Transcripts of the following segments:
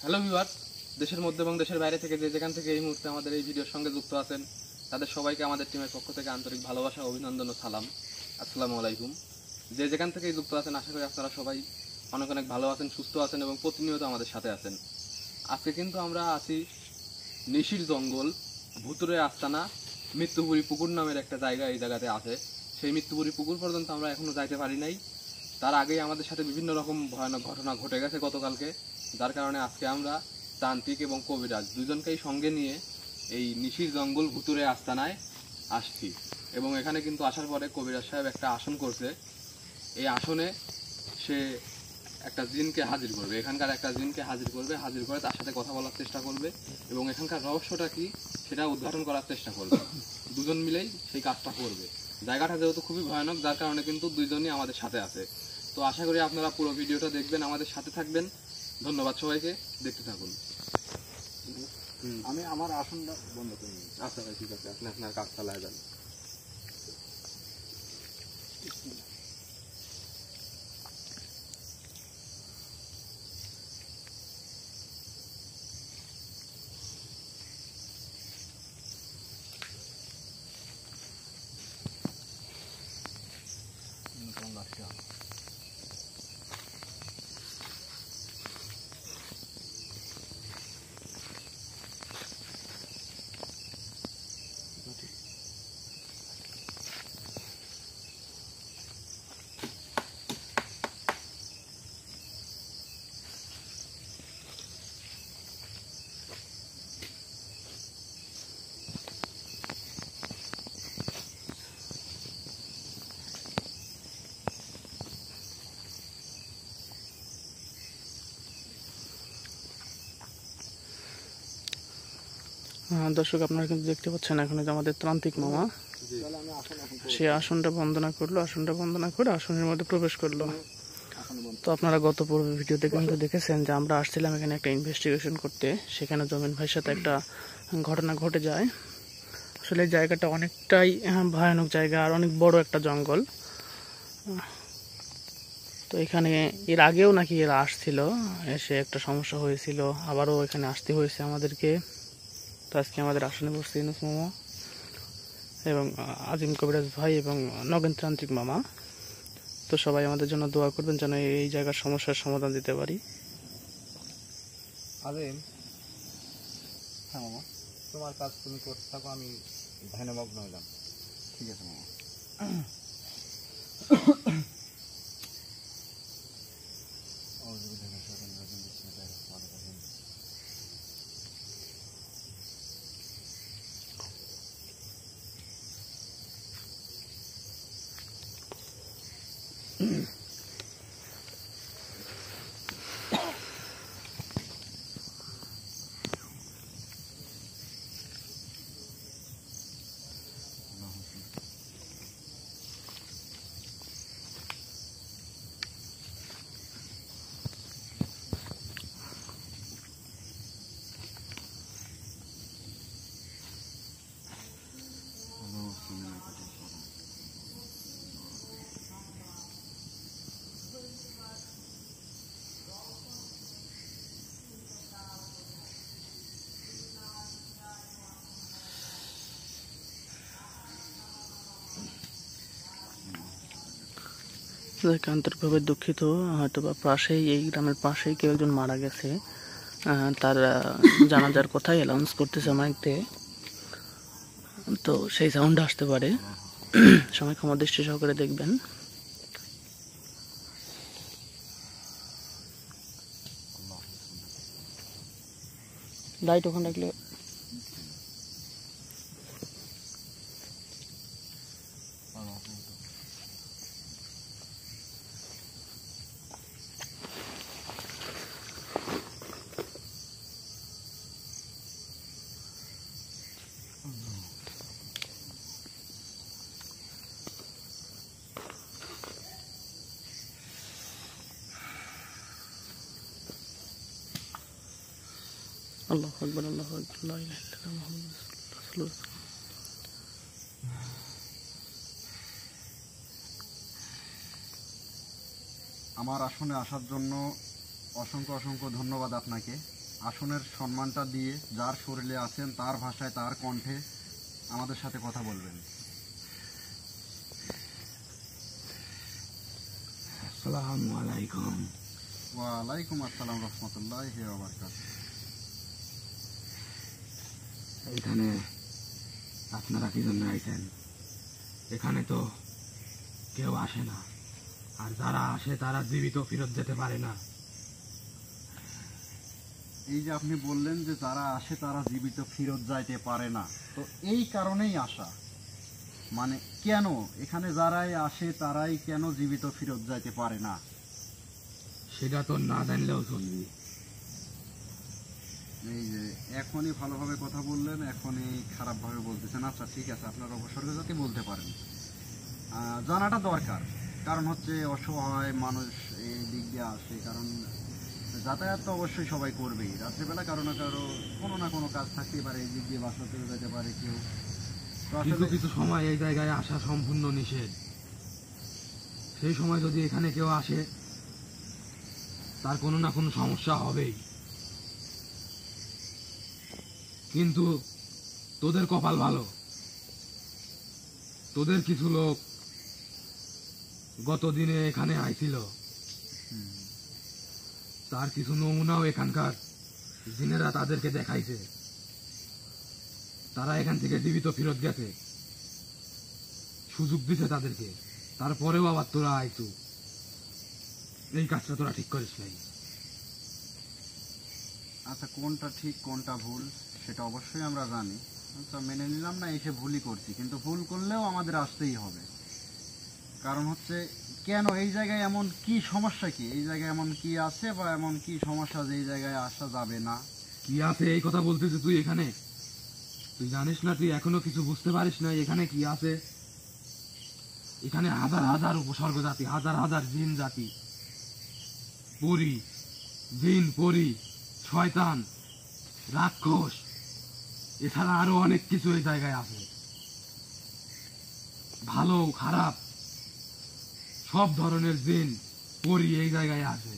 Hello viewers, দেশের মধ্যে এবং দেশের বাইরে থেকে যে যেখান থেকে এই মুহূর্তে আমাদের এই ভিডিওর সঙ্গে যুক্ত আছেন তাদের সবাইকে আমাদের টিমের পক্ষ থেকে আন্তরিক ভালোবাসা, অভিনন্দন ও সালাম। আসসালামু আলাইকুম। যে যেখান থেকেই যুক্ত আছেন আশা করি আপনারা সবাই অনেক অনেক ভালো আছেন, সুস্থ আছেন এবং প্রতিনিয়ত আমাদের সাথে আছেন। আজকে কিন্তু আমরা আছি নিশির জঙ্গল, ভুতুরে আস্তানা, মৃত্যুপুরী পুকুর নামের একটা জায়গা এই জায়গাতে আছে। সেই মৃত্যুপুরী পুকুর পর্যন্ত আমরা এখনো যাইতে পারি নাই। তার আগেই আমাদের সাথে বিভিন্ন রকম ভয়ানক ঘটনা ঘটে গেছে গতকালকে, যার কারণে আজকে আমরা তান্ত্রিক এবং কবিরাজ দুজনকেই সঙ্গে নিয়ে এই নিশির জঙ্গল ভুতুরে আস্তানায় আসছি। এবং এখানে কিন্তু আসার পরে কবিরাজ সাহেব একটা আসন করছে। এই আসনে সে একটা জিনকে হাজির করবে, এখানকার একটা জিনকে হাজির করে তার সাথে কথা বলার চেষ্টা করবে এবং এখানকার রহস্যটা কি সেটা উদ্ঘাটন করার চেষ্টা করবে। দুজন মিলেই সেই কাজটা করবে। জায়গাটা যেহেতু খুবই ভয়ানক, যার কারণে কিন্তু দুইজনই আমাদের সাথে আছে। তো আশা করি আপনারা পুরো ভিডিওটা দেখবেন, আমাদের সাথে থাকবেন। ধন্যবাদ সবাইকে, দেখতে থাকুন। আমি আমার আসনটা বন্ধ করে নিই। আচ্ছা ভাই, ঠিক আছে, আপনি আপনার কাজ চালায় যান। দর্শক, আপনারা কিন্তু দেখতে পাচ্ছেন এখন যে আমাদের তান্ত্রিক মামা সে আসনটা বন্দনা করলো, আসনটা বন্দনা করে আসনের মধ্যে প্রবেশ করলো। তো আপনারা গত পূর্ব ভিডিওতে কিন্তু দেখেছেন যে আমরা আসছিলাম এখানে একটা ইনভেস্টিগেশন করতে। সেখানে জমিন ভাইয়ের সাথে একটা ঘটনা ঘটে যায়। আসলে এই জায়গাটা অনেকটাই ভয়ানক জায়গা আর অনেক বড় একটা জঙ্গল। তো এখানে এর আগেও নাকি এরা আসছিল, এসে একটা সমস্যা হয়েছিল, আবারও এখানে আসতে হয়েছে আমাদেরকে। তো আজকে আমাদের আসনে বসছে ইউনুস মামা এবং আজিম কবিরাজ ভাই এবং নগেন তান্ত্রিক মামা। তো সবাই আমাদের জন্য দোয়া করবেন যেন এই জায়গার সমস্যার সমাধান দিতে পারি। আজিম, হ্যাঁ মামা, তোমার কাজ তুমি করতে থাকো, আমি ধ্যানে মগ্ন হলাম। ঠিক আছে মামা। আন্তরিকভাবে দুঃখিত, হয়তো বা পাশেই, এই গ্রামের পাশেই কেউ একজন মারা গেছে। তার জানাজার কথাই অ্যানাউন্স করতেছে মাইকতে, তো সেই সাউন্ড আসতে পারে। সবাই ক্ষমা দৃষ্টি সহকারে দেখবেন। লাইট ওখানে রাখলে আল্লাহু আকবার, আল্লাহু আকবার, লা ইলাহা ইল্লাল্লাহ, মুহাম্মাদুর রাসূলুল্লাহ। আমার আসনে আসার জন্য অসংখ্য অসংখ্য ধন্যবাদ আপনাকে। আসনের সম্মানটা দিয়ে যার শরীরে আছেন তার ভাষায় তার কণ্ঠে আমাদের সাথে কথা বলবেন। আসসালামু আলাইকুম। ওয়ালাইকুম আসসালাম রহমতুল্লাহি ওয়া বারাকাতুহু। এখানে আপনারা কি জন্য আইছেন? এখানে তো কেউ আসে না, আর যারা আসে তারা জীবিত ফেরত যেতে পারে না। এই যে আপনি বললেন যে যারা আসে তারা জীবিত ফেরত যাইতে পারে না, তো এই কারণেই আসা, মানে কেন এখানে যারাই আসে তারাই কেন জীবিত ফেরত যাইতে পারে না? সেটা তো না জানলেও চলবে। এই যে এখনই ভালোভাবে কথা বললেন, এখনই খারাপভাবে বলতেছেন। আচ্ছা ঠিক আছে, আপনারা অবসর্গ জাতি বলতে পারেন, জানাটা দরকার। কারণ হচ্ছে অসহায় মানুষ এই দিক দিয়ে আসে, কারণ যাতায়াত তো অবশ্যই সবাই করবেই। রাত্রিবেলা কারো না কারো কোনো না কোনো কাজ থাকতেই পারে, এই দিক দিয়ে বাসা চলে যেতে পারে কেউ। তো কিছু আসলে কিছু সময় এই জায়গায় আসা সম্পূর্ণ নিষেধ। সেই সময় যদি এখানে কেউ আসে তার কোনো না কোনো সমস্যা হবেই। কিন্তু তোদের কপাল ভালো, তোদের কিছু লোক গত দিনে এখানে আইছিল, তার কিছু নমুনাও এখানকার জিনেরা তাদেরকে দেখাইছে। তারা এখান থেকে জীবিত ফেরত গেছে, সুযোগ দিছে তাদেরকে, তারপরেও আবার তোরা আইছু। এই কাজটা তোরা ঠিক করিস নাই। আচ্ছা, কোনটা ঠিক কোনটা ভুল সেটা অবশ্যই আমরা জানি। আচ্ছা, মেনে নিলাম না এসে ভুলই করছি, কিন্তু ভুল করলেও আমাদের আসতেই হবে। কারণ হচ্ছে কেন এই জায়গায় এমন কি সমস্যা, কি এই জায়গায় এমন কি আছে বা এমন কি সমস্যা যে এই জায়গায় আসা যাবে না? কি আছে এই কথা বলতেছিস তুই? এখানে তুই জানিস না, তুই এখনো কিছু বুঝতে পারিস না এখানে কি আছে। এখানে হাজার হাজার উপসর্গ জাতি, হাজার হাজার জিন জাতি, পরি, জিন, পরি, শয়তান, রাক্ষস, এছাড়া আরো অনেক কিছু এই জায়গায় আছে। ভালো খারাপ সব ধরনের জিন, পরি এই জায়গায় আছে।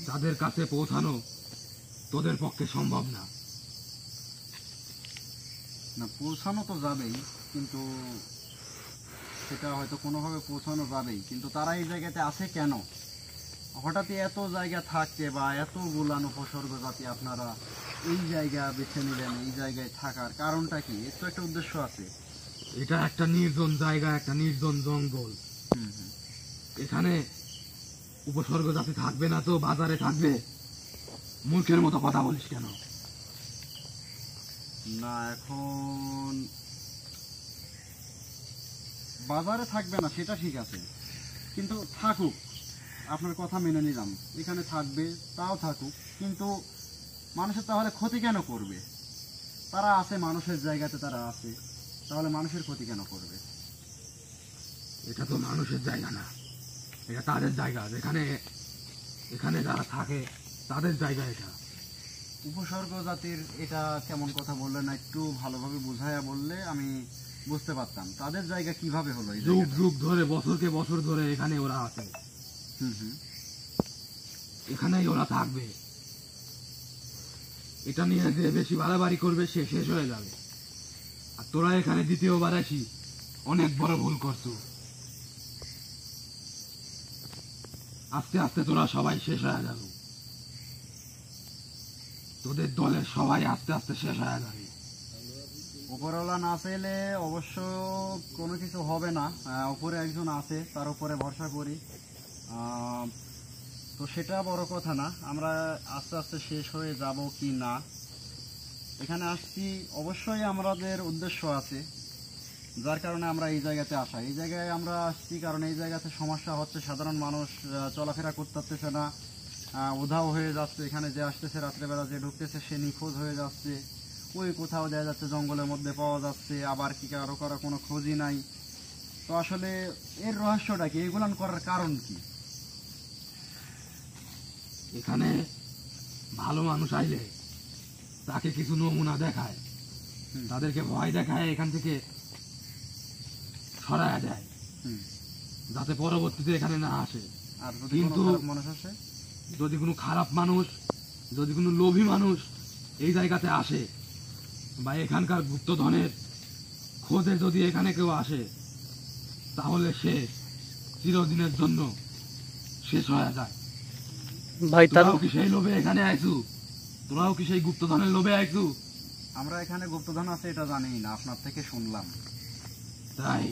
যাদের কাছে পৌঁছানো তোদের পক্ষে সম্ভব না। না, পৌঁছানো তো যাবেই, কিন্তু সেটা হয়তো কোনোভাবে পৌঁছানো যাবেই, কিন্তু তারা এই জায়গাতে আছে কেন? হঠাৎই এত জায়গা থাকতে বা এতগুলান উপসর্গ জাতি আপনারা এই জায়গা বেছে নিলেন, এই জায়গায় থাকার কারণটা কি? এর তো একটা উদ্দেশ্য আছে। এটা একটা নির্জন জায়গা, একটা নির্জন জঙ্গল। এখানে উপসর্গ জাতি থাকবে না তো বাজারে থাকবে? মূর্খের মতো কথা বলিস কেন? না, এখন বাজারে থাকবে না সেটা ঠিক আছে, কিন্তু থাকুক, আপনার কথা মেনে নিলাম, এখানে থাকবে, তাও থাকুক, কিন্তু মানুষের তাহলে ক্ষতি কেন করবে? তারা আছে মানুষের জায়গাতে, তারা আছে, তাহলে মানুষের ক্ষতি কেন করবে? এটা তো মানুষের জায়গা না, এটা তাদের জায়গা। যেখানে এখানে যারা থাকে তাদের জায়গা এটা। উপসর্গ জাতির এটা কেমন কথা বললেন, একটু ভালোভাবে বুঝাইয়া বললে আমি বুঝতে পারতাম। তাদের জায়গা কিভাবে হলো? এই যুগ জায়গাটা? যুগ ধরে, বছরকে বছর ধরে এখানে ওরা আছে, এখানেই ওরা থাকবে। এটা নিয়ে যে বেশি বাড়াবাড়ি করবে সে শেষ হয়ে যাবে। আর তোরা এখানে দ্বিতীয়বার আসি অনেক বড় ভুল করছো। আস্তে আস্তে তোরা সবাই শেষ হয়ে যাবে, তোদের দলের সবাই আস্তে আস্তে শেষ হয়ে যাবে। উপরওয়ালা না চাইলে অবশ্য কোনো কিছু হবে না। উপরে একজন আছে, তার উপরে ভরসা করি। তো সেটা বড় কথা না, আমরা আস্তে আস্তে শেষ হয়ে যাব কি না। এখানে আসছি অবশ্যই আমাদের উদ্দেশ্য আছে, যার কারণে আমরা এই জায়গাতে আসা। এই জায়গায় আমরা আসছি কারণ এই জায়গাতে সমস্যা হচ্ছে, সাধারণ মানুষ চলাফেরা করতে পারতেছে না, উধাও হয়ে যাচ্ছে। এখানে যে আসতেছে রাত্রেবেলা, যে ঢুকতেছে সে নিখোঁজ হয়ে যাচ্ছে। ওই কোথাও দেখা যাচ্ছে জঙ্গলের মধ্যে পাওয়া যাচ্ছে, আবার কি কারো কারো কোনো খোঁজই নাই। তো আসলে এর রহস্যটা কি? এগুলান করার কারণ কি? এখানে ভালো মানুষ আইলে তাকে কিছু নমুনা দেখায়, তাদেরকে ভয় দেখায়, এখান থেকে সরায়া দেয়, যাতে পরবর্তীতে এখানে না আসে। আর যদি কিন্তু কোনো খারাপ মানুষ আসে? যদি কোনো খারাপ মানুষ, যদি কোনো লোভী মানুষ এই জায়গাতে আসে বা এখানকার গুপ্তধনের খোঁজে যদি এখানে কেউ আসে, তাহলে সে চিরদিনের জন্য শেষ হয়ে যায়। ভাই তার তোরাও কি সেই লোভে এখানে আইছু? তোরাও কি সেই গুপ্তধনের লোভে আইছু? আমরা এখানে গুপ্তধন আছে এটা জানি না, আপনার থেকে শুনলাম। তাই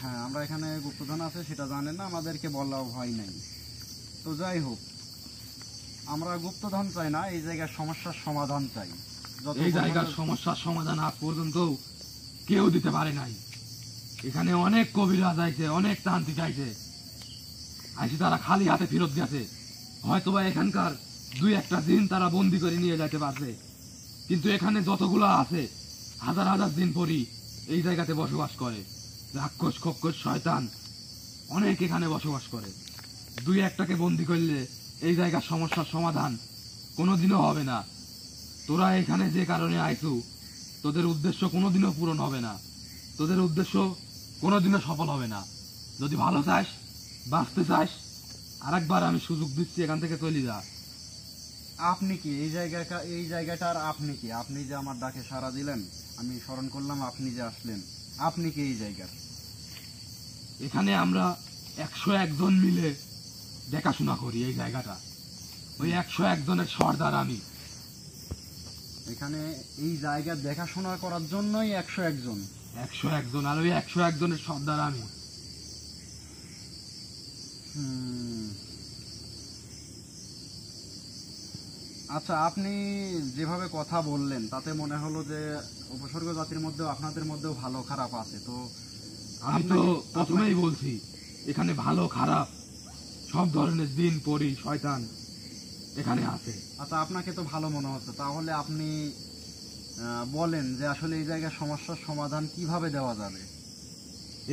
হ্যাঁ, আমরা এখানে গুপ্তধন আছে সেটা জানেন না, আমাদেরকে বলাও ভয় নাই। তো যাই হোক, আমরা গুপ্তধন চাই না, এই জায়গার সমস্যার সমাধান চাই। যত এই জায়গার পরিমাণে- সমস্যার সমাধান আজ পর্যন্ত কেউ দিতে পারে নাই। এখানে অনেক কবিরাজ আইছে, অনেক তান্ত্রিক আইছে, আইসে তারা খালি হাতে ফেরত গেছে। হয়তোবা এখানকার দুই একটা দিন তারা বন্দি করে নিয়ে যেতে পারছে, কিন্তু এখানে যতগুলো আছে হাজার হাজার দিন পরই এই জায়গাতে বসবাস করে। রাক্ষস খক্ষস শয়তান অনেক এখানে বসবাস করে। দুই একটাকে বন্দি করলে এই জায়গার সমস্যার সমাধান কোনোদিনও হবে না। তোরা এখানে যে কারণে আইছু, তোদের উদ্দেশ্য কোনোদিনও পূরণ হবে না, তোদের উদ্দেশ্য কোনোদিনও সফল হবে না। যদি ভালো চাস, বাঁচতে চাস, আরেকবার আমি সুযোগ দিচ্ছি, এখান থেকে চলে যা। আপনি কি এই জায়গাটার আপনি কি? আপনি যে আমার ডাকে সাড়া দিলেন, আমি স্মরণ করলাম আপনি যে আসলেন, আপনি কি এই জায়গার? এখানে আমরা 101 জন মিলে দেখাশোনা করি এই জায়গাটা। ওই 101 জনের সর্দার আমি। এখানে এই জায়গা দেখাশোনা করার জন্যই 101 জন। 101 জন, আর ওই 101 জনের সর্দার আমি। আচ্ছা, আপনি যেভাবে কথা বললেন তাতে মনে হলো যে উপসর্গ জাতির মধ্যেও আপনাদের মধ্যেও ভালো খারাপ আছে। তো আমি তো প্রথমেই বলছি, এখানে ভালো খারাপ সব ধরনের দিন পরি শয়তান এখানে আছে। আচ্ছা, আপনাকে তো ভালো মনে হচ্ছে, তাহলে আপনি বলেন যে আসলে এই জায়গার সমস্যার সমাধান কিভাবে দেওয়া যাবে?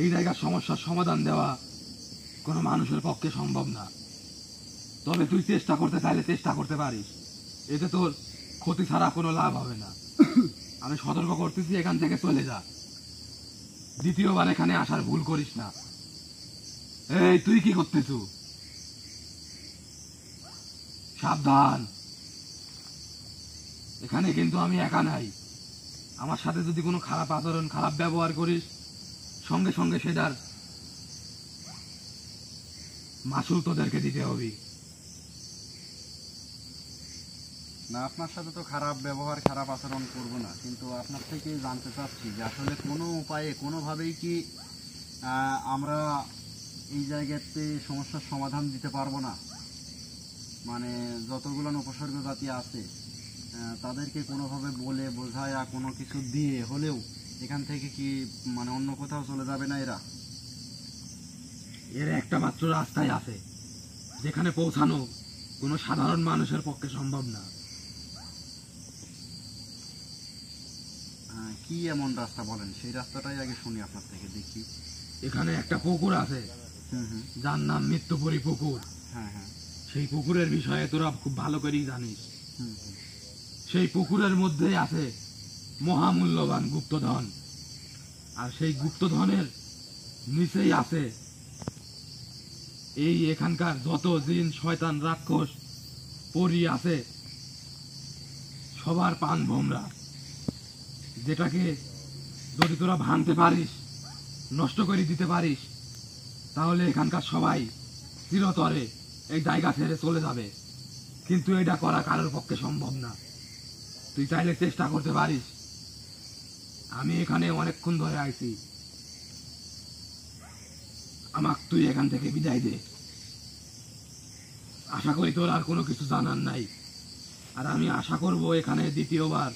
এই জায়গার সমস্যার সমাধান দেওয়া কোনো মানুষের পক্ষে সম্ভব না, তবে তুই চেষ্টা করতে চাইলে চেষ্টা করতে পারিস। এতে তোর ক্ষতি ছাড়া কোনো লাভ হবে না। আমি সতর্ক করতেছি, এখান থেকে চলে যা, দ্বিতীয়বার এখানে আসার ভুল করিস না। এই তুই কি করতেছু? সাবধান, এখানে কিন্তু আমি একা নাই। আমার সাথে যদি কোনো খারাপ আচরণ, খারাপ ব্যবহার করিস, সঙ্গে সঙ্গে সেটার মাসুল তোদেরকে দিতে হবে। না, আপনার সাথে তো খারাপ ব্যবহার, খারাপ আচরণ করব না, কিন্তু আপনার থেকে জানতে চাচ্ছি যে আসলে কোনো উপায়ে, কোনোভাবেই কি আমরা এই জায়গাতে সমস্যার সমাধান দিতে পারবো না? মানে যতগুলো উপসর্গ জাতি আছে তাদেরকে কোনোভাবে বলে বোঝায়া কোনো কিছু দিয়ে হলেও এখান থেকে কি মানে অন্য কোথাও চলে যাবে না এরা? এর একটা মাত্র রাস্তাই আছে, যেখানে পৌঁছানো কোনো সাধারণ মানুষের পক্ষে সম্ভব না। কি এমন রাস্তা বলেন, সেই রাস্তাটাই আগে শুনি আপনার থেকে, দেখি। এখানে একটা পুকুর আছে, হুম হুম, যার নাম মৃত্যুপুরী পুকুর। হ্যাঁ হ্যাঁ, সেই পুকুরের বিষয়ে তোরা খুব ভালো করেই জানিস। হুম হুম, সেই পুকুরের মধ্যেই আছে মহামূল্যবান গুপ্তধন, আর সেই গুপ্তধনের নিচেই আছে এই এখানকার যত জিন শয়তান রাক্ষস পরি আছে, সবার পান ভোমরা, যেটাকে যদি তোরা ভাঙতে পারিস, নষ্ট করে দিতে পারিস, তাহলে এখানকার সবাই চিরতরে এই জায়গা ছেড়ে চলে যাবে। কিন্তু এটা করা কারোর পক্ষে সম্ভব না। তুই চাইলে চেষ্টা করতে পারিস। আমি এখানে অনেকক্ষণ ধরে আইছি, আমাক তুই এখান থেকে বিদায় দে। আশা করি তোর আর কোনো কিছু জানার নাই, আর আমি আশা করব এখানে দ্বিতীয়বার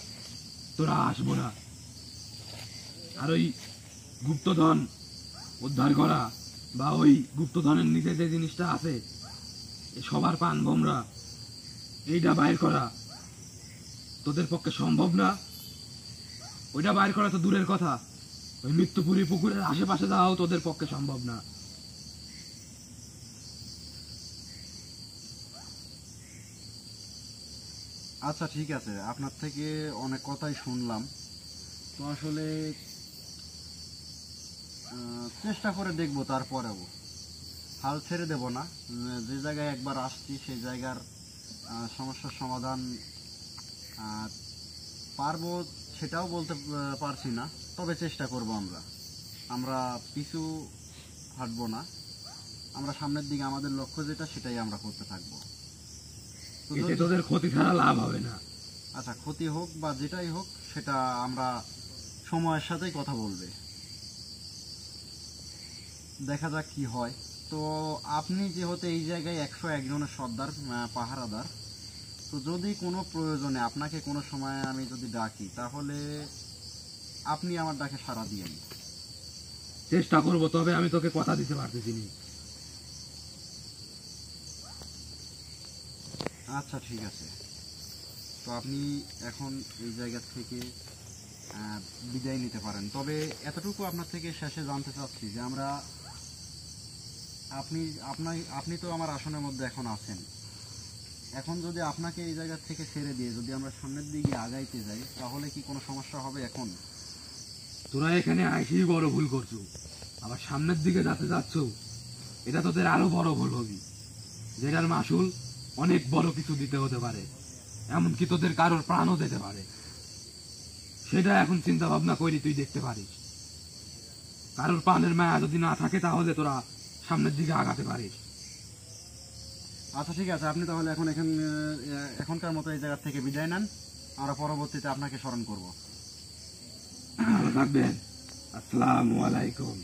তোরা আসবো না। আর ওই গুপ্তধন উদ্ধার করা বা ওই গুপ্তধনের নিচে যে জিনিসটা আছে সবার পান ভোমরা, এইটা বাইর করা তোদের পক্ষে সম্ভব না। ওইটা বাইর করা তো দূরের কথা, ওই মৃত্যুপুরী পুকুরের আশেপাশে যাওয়াও তোদের পক্ষে সম্ভব না। আচ্ছা ঠিক আছে, আপনার থেকে অনেক কথাই শুনলাম। তো আসলে চেষ্টা করে দেখবো, তারপরেও হাল ছেড়ে দেব না। যে জায়গায় একবার আসছি সেই জায়গার সমস্যার সমাধান পারবো সেটাও বলতে পারছি না, তবে চেষ্টা করব। আমরা পিছু হাঁটবো না, আমরা সামনের দিকে আমাদের লক্ষ্য যেটা সেটাই আমরা করতে থাকবো। তো এতে তোদের ক্ষতি ছাড়া লাভ হবে না। আচ্ছা, ক্ষতি হোক বা যেটাই হোক সেটা আমরা সময়ের সাথেই কথা বলবে, দেখা যাক কি হয়। তো আপনি যেহেতু এই জায়গায় 101 জনের সর্দার পাহারাদার, তো যদি কোনো প্রয়োজনে আপনাকে কোনো সময় আমি যদি ডাকি তাহলে আপনি আমার ডাকে সাড়া দিয়েন। চেষ্টা করব, তবে আমি তোকে কথা দিতে পারতেছি না। আচ্ছা ঠিক আছে, তো আপনি এখন এই জায়গা থেকে বিদায় নিতে পারেন। তবে এতটুকু আপনার থেকে শেষে জানতে চাচ্ছি যে আপনি তো আমার আসনের মধ্যে এখন আছেন, এখন যদি আপনাকে এই জায়গা থেকে ছেড়ে দিয়ে যদি আমরা সামনের দিকে আগাইতে যাই তাহলে কি কোনো সমস্যা হবে? এখন তোরা এখানে আইসেই বড় ভুল করছো, আবার সামনের দিকে যাতে যাচ্ছ, এটা তোদের আরো বড় ভুল হবে, যেটার মাসুল অনেক বড় কিছু দিতে হতে পারে, এমনকি তোদের কারোর প্রাণও দিতে পারে। সেটা এখন চিন্তা ভাবনা করি তুই দেখতে পারিস। কারোর প্রাণের মায়া যদি না থাকে তাহলে তোরা সামনের দিকে আগাতে পারিস। আচ্ছা ঠিক আছে, আপনি তাহলে এখনকার মতো এই জায়গা থেকে বিদায় নেন, আমরা পরবর্তীতে আপনাকে স্মরণ করব। ভালো থাকবেন। আসসালামু আলাইকুম।